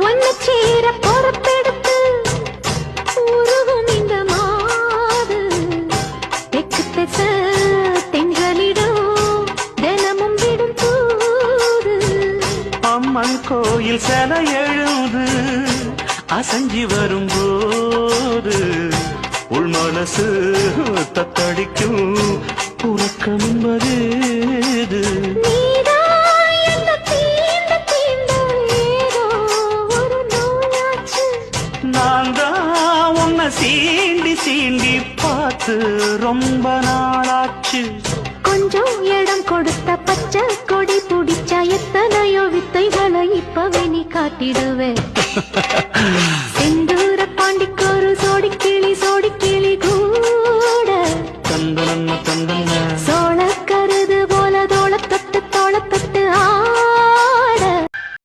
ஒன்னு சேர பொறுப்பெடுத்து உருகும் இந்த மாது தெற்கு திச தென்றலிடும் தினமும் விடும் தூது. அம்மன் கோயில் சில எழுது அசஞ்சி வரும்போது உள் மனசு தத்தடிக்கும் உறக்கம் என்பது நான் தான் உன்னை சீண்டி சீண்டி பார்த்து ரொம்ப நாளாச்சு. கொஞ்சம் இடம் கொடுத்த பச்சை கொடி பிடிச்சா எத்தனையோ வித்தைகளை இப்பவே நீ காட்டிடுவே.